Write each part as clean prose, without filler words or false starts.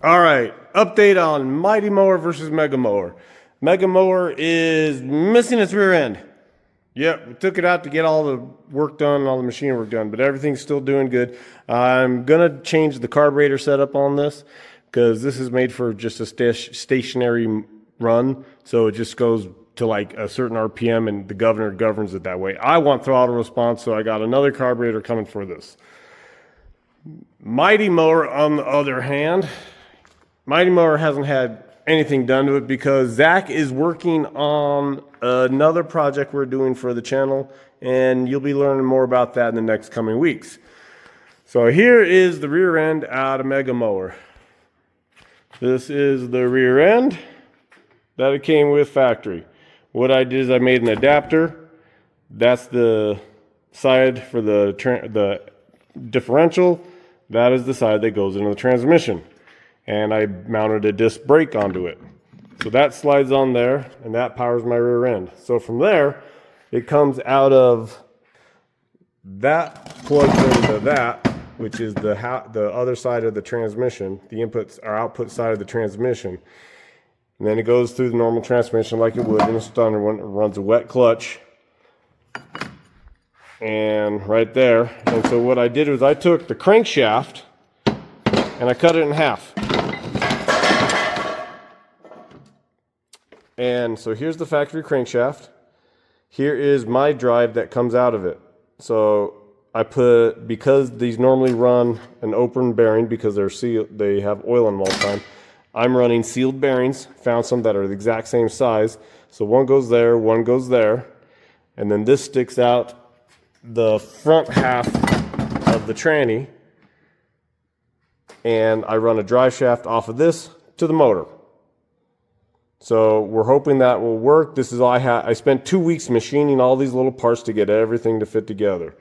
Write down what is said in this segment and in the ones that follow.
All right, update on Mighty Mower versus Mega Mower. Mega Mower is missing its rear end. Yep, we took it out to get all the work done, all the machine work done, but everything's still doing good. I'm gonna change the carburetor setup on this because this is made for just a stationary run, so it just goes to like a certain RPM and the governor governs it that way. I want throttle response, so I got another carburetor coming for this. Mighty Mower, on the other hand, Mighty Mower hasn't had anything done to it because Zach is working on another project we're doing for the channel, and you'll be learning more about that in the next coming weeks. So here is the rear end out of Mega Mower. This is the rear end that it came with factory. What I did is I made an adapter. That's the side for the differential. That is the side that goes into the transmission. And I mounted a disc brake onto it. So that slides on there, and that powers my rear end. So from there, it comes out of that, plugs into that, which is the other side of the transmission, the inputs or output side of the transmission. And then it goes through the normal transmission like it would in a standard one. It runs a wet clutch. And right there. And so what I did was I took the crankshaft and I cut it in half. And so here's the factory crankshaft. Here is my drive that comes out of it. So I put, because these normally run an open bearing because they're sealed, they have oil in them all the time. I'm running sealed bearings, found some that are the exact same size. So one goes there, one goes there. And then this sticks out the front half of the tranny. And I run a drive shaft off of this to the motor. So we're hoping that will work. This is all I had. I spent 2 weeks machining all these little parts to get everything to fit together.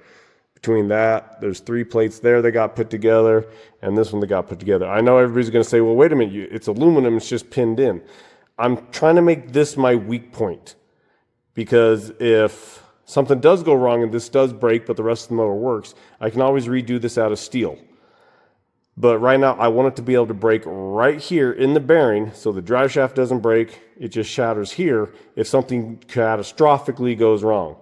Between that, there's 3 plates there that got put together, and this one that got put together. I know everybody's going to say, well, wait a minute, it's aluminum, it's just pinned in. I'm trying to make this my weak point, because if something does go wrong and this does break, but the rest of the motor works, I can always redo this out of steel. But right now, I want it to be able to break right here in the bearing, so the drive shaft doesn't break, it just shatters here if something catastrophically goes wrong.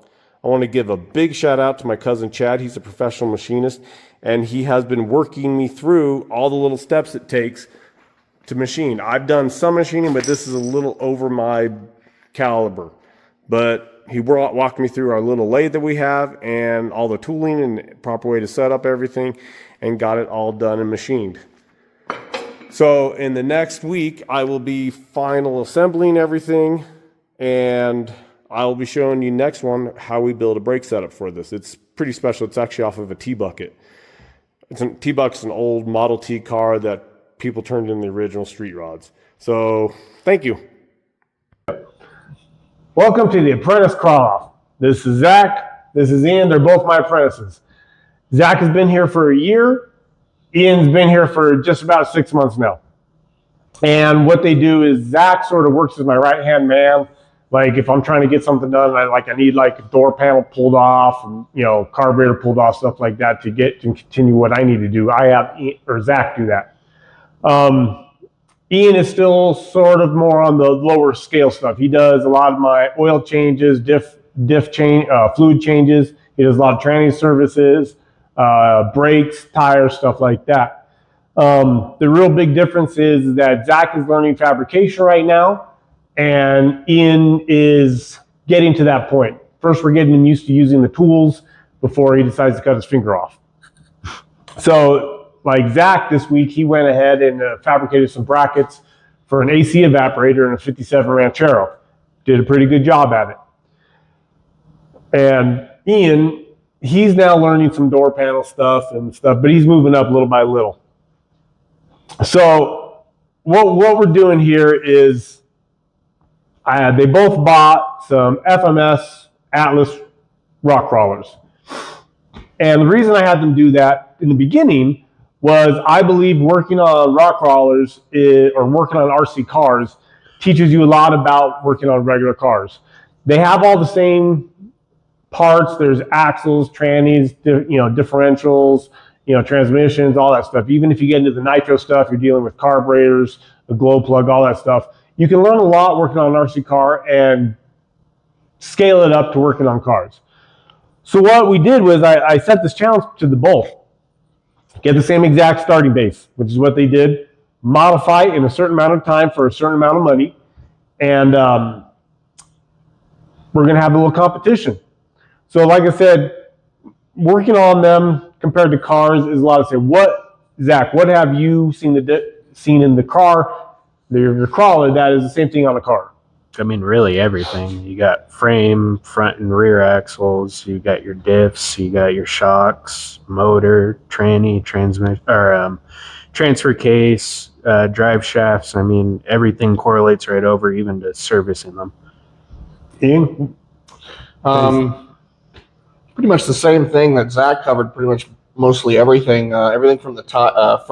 I want to give a big shout out to my cousin Chad. He's a professional machinist, and he has been working me through all the little steps it takes to machine. I've done some machining, but this is a little over my caliber. But he walked me through our little lathe that we have and all the tooling and proper way to set up everything, and got it all done and machined. So in the next week, I will be final assembling everything, and I'll be showing you next one how we build a brake setup for this. It's pretty special. It's actually off of a T-Bucket. T-Bucket's an old Model T car that people turned in the original street rods. So thank you. Welcome to the Apprentice Crawl-Off. This is Zach. This is Ian. They're both my apprentices. Zach has been here for a year. Ian's been here for just about 6 months now. And what they do is Zach sort of works as my right-hand man. Like if I'm trying to get something done, I need like a door panel pulled off, and carburetor pulled off, stuff like that to continue what I need to do. I have Zach do that. Ian is still sort of more on the lower scale stuff. He does a lot of my oil changes, fluid changes. He does a lot of tranny services, brakes, tires, stuff like that. The real big difference is that Zach is learning fabrication right now, and Ian is getting to that point. First, we're getting him used to using the tools before he decides to cut his finger off. So, like Zach this week, he went ahead and fabricated some brackets for an AC evaporator in a 57 Ranchero. Did a pretty good job at it. And Ian, he's now learning some door panel stuff, but he's moving up little by little. So what we're doing here is they both bought some FMS Atlas rock crawlers. And the reason I had them do that in the beginning was I believe working on rock crawlers or working on RC cars teaches you a lot about working on regular cars. They have all the same parts. There's axles, trannies, differentials, transmissions, all that stuff. Even if you get into the nitro stuff, you're dealing with carburetors, the glow plug, all that stuff. You can learn a lot working on an RC car and scale it up to working on cars. So what we did was I set this challenge to the both. Get the same exact starting base, which is what they did. Modify it in a certain amount of time for a certain amount of money. And we're going to have a little competition. So like I said, working on them compared to cars is a lot of say, Zach, what have you seen in the car, your crawler, that is the same thing on a car? I mean, really everything. You got frame, front and rear axles. You got your diffs. You got your shocks, motor, tranny, transmission, or transfer case, drive shafts. I mean, everything correlates right over, even to servicing them. Ian? Pretty much the same thing that Zach covered. Pretty much mostly everything. Everything from the top,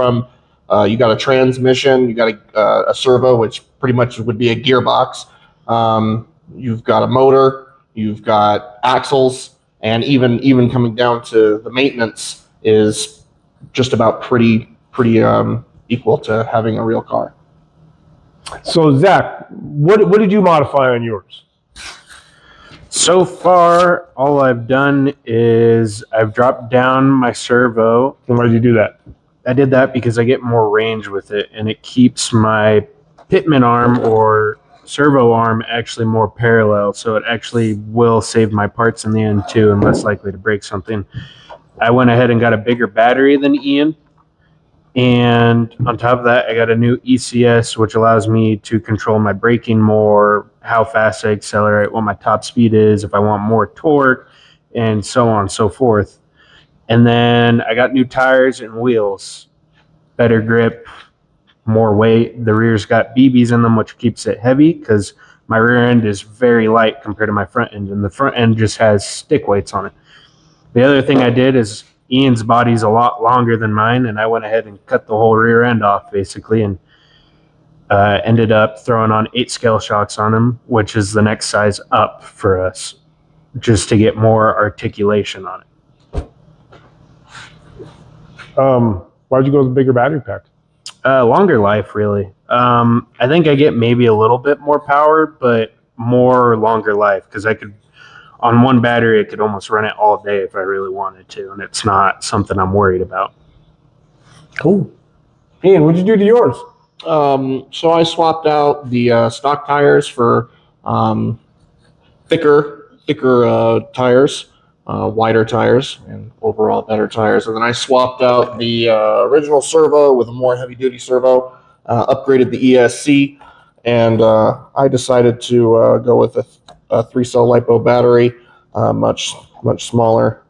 you got a transmission, you got a servo, which pretty much would be a gearbox. You've got a motor, you've got axles, and even coming down to the maintenance is just about pretty equal to having a real car. So Zach, what did you modify on yours? So far, all I've done is I've dropped down my servo. And why did you do that? I did that because I get more range with it, and it keeps my pitman arm or servo arm actually more parallel, so it actually will save my parts in the end too, and less likely to break something. I went ahead and got a bigger battery than Ian, and on top of that, I got a new ECS, which allows me to control my braking more, how fast I accelerate, what my top speed is, if I want more torque, and so on and so forth. And then I got new tires and wheels, better grip, more weight. The rear's got BBs in them, which keeps it heavy because my rear end is very light compared to my front end, and the front end just has stick weights on it. The other thing I did is Ian's body's a lot longer than mine, and I went ahead and cut the whole rear end off basically, and ended up throwing on 8 scale shocks on him, which is the next size up for us, just to get more articulation on it. Why'd you go with a bigger battery pack? Longer life, really. I think I get maybe a little bit more power, but more longer life, because I could, on one battery, I could almost run it all day if I really wanted to, and it's not something I'm worried about. Cool. Ian, what'd you do to yours? So I swapped out the stock tires for thicker tires, wider tires, and overall better tires. And then I swapped out the original servo with a more heavy-duty servo, upgraded the ESC, and I decided to go with a 3-cell LiPo battery, much smaller.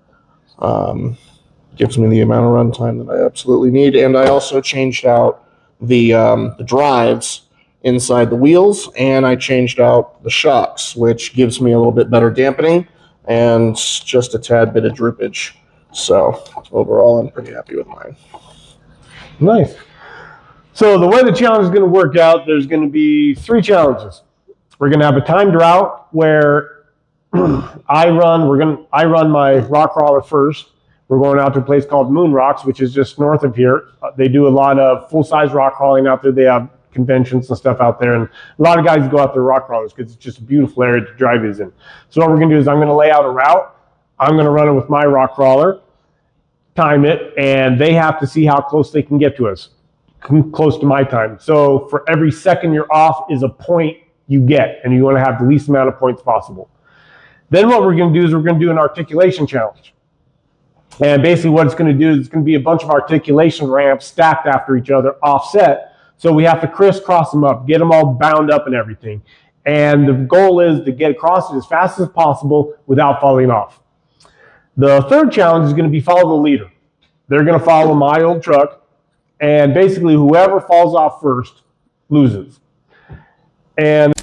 Gives me the amount of runtime that I absolutely need. And I also changed out the drives inside the wheels, and I changed out the shocks, which gives me a little bit better dampening and just a tad bit of droopage. So overall, I'm pretty happy with mine. Nice. So the way the challenge is going to work out, there's going to be 3 challenges. We're going to have a timed route where I run my rock crawler first. We're going out to a place called Moon Rocks, which is just north of here. They do a lot of full-size rock crawling out there. They have conventions and stuff out there, and a lot of guys go out there rock crawlers because it's just a beautiful area to drive these in. So what we're going to do is I'm going to lay out a route. I'm going to run it with my rock crawler, time it, and they have to see how close they can get to us, close to my time. So for every second you're off is a point you get, and you want to have the least amount of points possible. Then what we're going to do is we're going to do an articulation challenge. And basically what it's going to do is it's going to be a bunch of articulation ramps stacked after each other, offset. So we have to crisscross them up, get them all bound up and everything. And the goal is to get across it as fast as possible without falling off. The third challenge is going to be follow the leader. They're going to follow my old truck, and basically whoever falls off first loses. And